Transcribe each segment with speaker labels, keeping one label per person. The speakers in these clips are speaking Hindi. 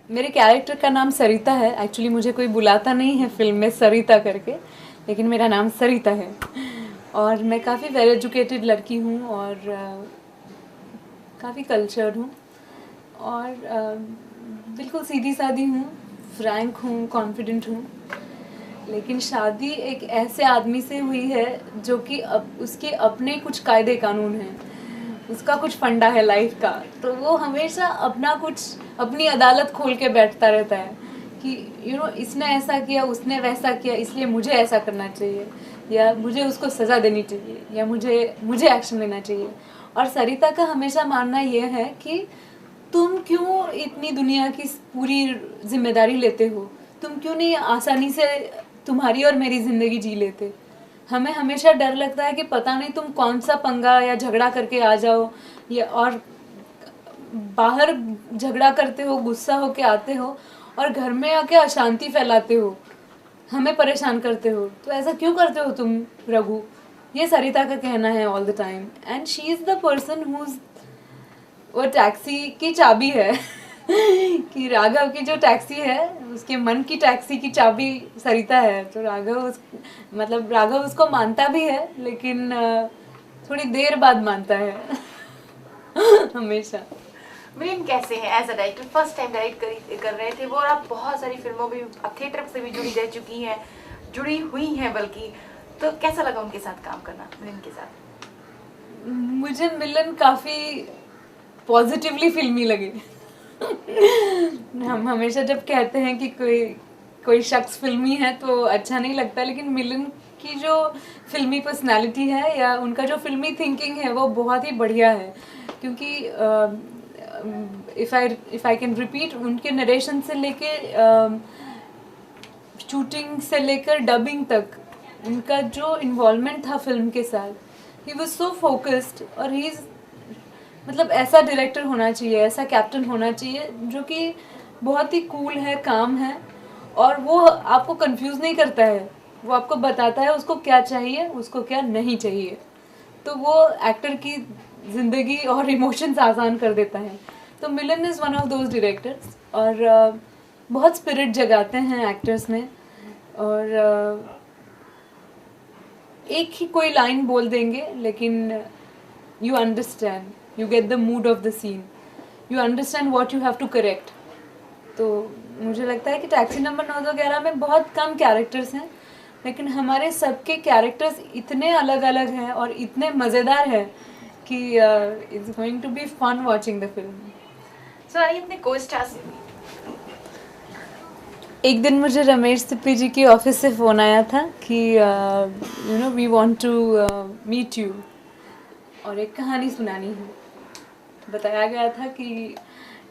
Speaker 1: मेरे कैरेक्टर का नाम सरिता है। एक्चुअली मुझे कोई बुलाता नहीं है फिल्म में सरिता करके, लेकिन मेरा नाम सरिता है। और मैं काफ़ी वेल एजुकेटेड लड़की हूँ और काफ़ी कल्चर्ड हूँ और बिल्कुल सीधी सादी हूँ, फ्रैंक हूँ, कॉन्फिडेंट हूँ। लेकिन शादी एक ऐसे आदमी से हुई है जो कि उसके अपने कुछ कायदे कानून हैं, उसका कुछ फंडा है लाइफ का। तो वो हमेशा अपना कुछ अपनी अदालत खोल के बैठता रहता है कि इसने ऐसा किया, उसने वैसा किया, इसलिए मुझे ऐसा करना चाहिए, या मुझे उसको सज़ा देनी चाहिए, या मुझे मुझे एक्शन लेना चाहिए। और सरिता का हमेशा मानना यह है कि तुम क्यों इतनी दुनिया की पूरी जिम्मेदारी लेते हो, तुम क्यों नहीं आसानी से तुम्हारी और मेरी ज़िंदगी जी लेते। हमें हमेशा डर लगता है कि पता नहीं तुम कौन सा पंगा या झगड़ा करके आ जाओ, या और बाहर झगड़ा करते हो, गुस्सा होके आते हो और घर में आके अशांति फैलाते हो, हमें परेशान करते हो। तो ऐसा क्यों करते हो तुम रघु? ये सरिता का कहना है all the time. And she is the person whose वो टैक्सी की चाबी है कि राघव की जो टैक्सी है, उसके मन की टैक्सी की चाबी सरिता है। तो राघव उसको मानता भी है, लेकिन थोड़ी देर बाद मानता है हमेशा।
Speaker 2: मिलिन कैसे हैं as a director? First time direct कर रहे थे वो, और आप बहुत सारी फिल्मों में अब थिएटर से भी जुड़ी हुई हैं बल्कि। तो कैसा लगा उनके साथ काम करना, मिलिन के साथ?
Speaker 1: मुझे मिलन काफ़ी पॉजिटिवली फिल्मी लगे हम हमेशा जब कहते हैं कि कोई शख्स फिल्मी है तो अच्छा नहीं लगता, लेकिन मिलन की जो फिल्मी पर्सनालिटी है या उनका जो फिल्मी थिंकिंग है वो बहुत ही बढ़िया है। क्योंकि इफ़ आई कैन रिपीट, उनके नरेशन से लेके शूटिंग से लेकर डबिंग तक उनका जो इन्वॉल्वमेंट था फिल्म के साथ, ही वॉज सो फोकस्ड। और ही इज़ मतलब ऐसा डायरेक्टर होना चाहिए, ऐसा कैप्टन होना चाहिए जो कि बहुत ही कूल है, काम है, और वो आपको कंफ्यूज नहीं करता है। वो आपको बताता है उसको क्या चाहिए, उसको क्या नहीं चाहिए। तो वो एक्टर की ज़िंदगी और इमोशंस आसान कर देता है। तो Milan is one of those directors. और बहुत स्पिरिट जगाते हैं एक्टर्स में। और एक ही कोई लाइन बोल देंगे, लेकिन you understand, you get the mood of the scene, you understand what you have to correct. तो मुझे लगता है कि टैक्सी नंबर 911 में बहुत कम कैरेक्टर्स हैं, लेकिन हमारे सबके कैरेक्टर्स इतने अलग अलग हैं और इतने मज़ेदार हैं कि it's going to be fun watching the film.
Speaker 2: So आइए अपने को स्टार से।
Speaker 1: एक दिन मुझे रमेश सिप्पी जी की ऑफिस से फ़ोन आया था कि we want to meet you और एक कहानी सुनानी है। बताया गया था कि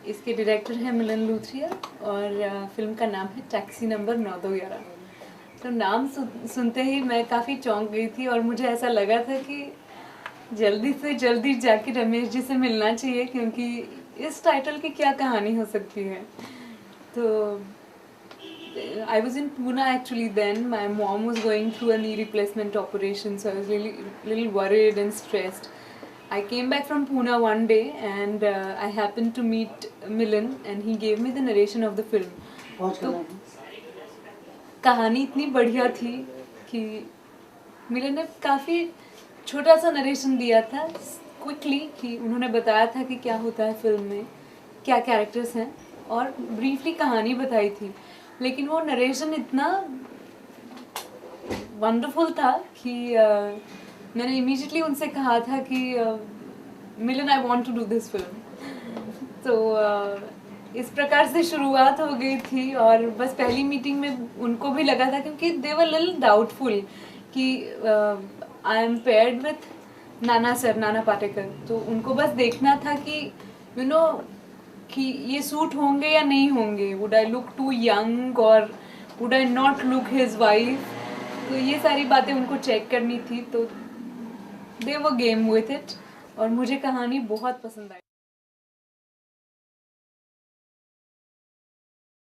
Speaker 1: इसके डायरेक्टर हैं मिलन लूथरिया और फिल्म का नाम है टैक्सी नंबर 911। तो नाम सुनते ही मैं काफ़ी चौंक गई थी और मुझे ऐसा लगा था कि जल्दी से जल्दी जाके रमेश जी से मिलना चाहिए, क्योंकि इस टाइटल की क्या कहानी हो सकती है। तो I was in Pune actually then. My mom was going through a knee replacement operation, so I was really little worried and stressed. I came back from Pune one day and I happened to meet Milan and he gave me the narration of the film. तो कहानी इतनी बढ़िया थी कि मिलन ने काफ़ी छोटा सा नरेशन दिया था क्विकली, कि उन्होंने बताया था कि क्या होता है फिल्म में, क्या कैरेक्टर्स हैं, और ब्रीफली कहानी बताई थी। लेकिन वो नरेशन इतना वंडरफुल था कि मैंने इमीडिएटली उनसे कहा था कि Milan I want to do this film. तो इस प्रकार से शुरुआत हो गई थी। और बस पहली मीटिंग में उनको भी लगा था, क्योंकि दे वर लिटिल डाउटफुल कि I am paired with Nana Patekar. तो उनको बस देखना था कि कि ये सूट होंगे या नहीं होंगे, would I look too young और would I not look his wife. तो ये सारी बातें उनको चेक करनी थी। तो दे वो गेम विथ इट और मुझे कहानी बहुत पसंद आई।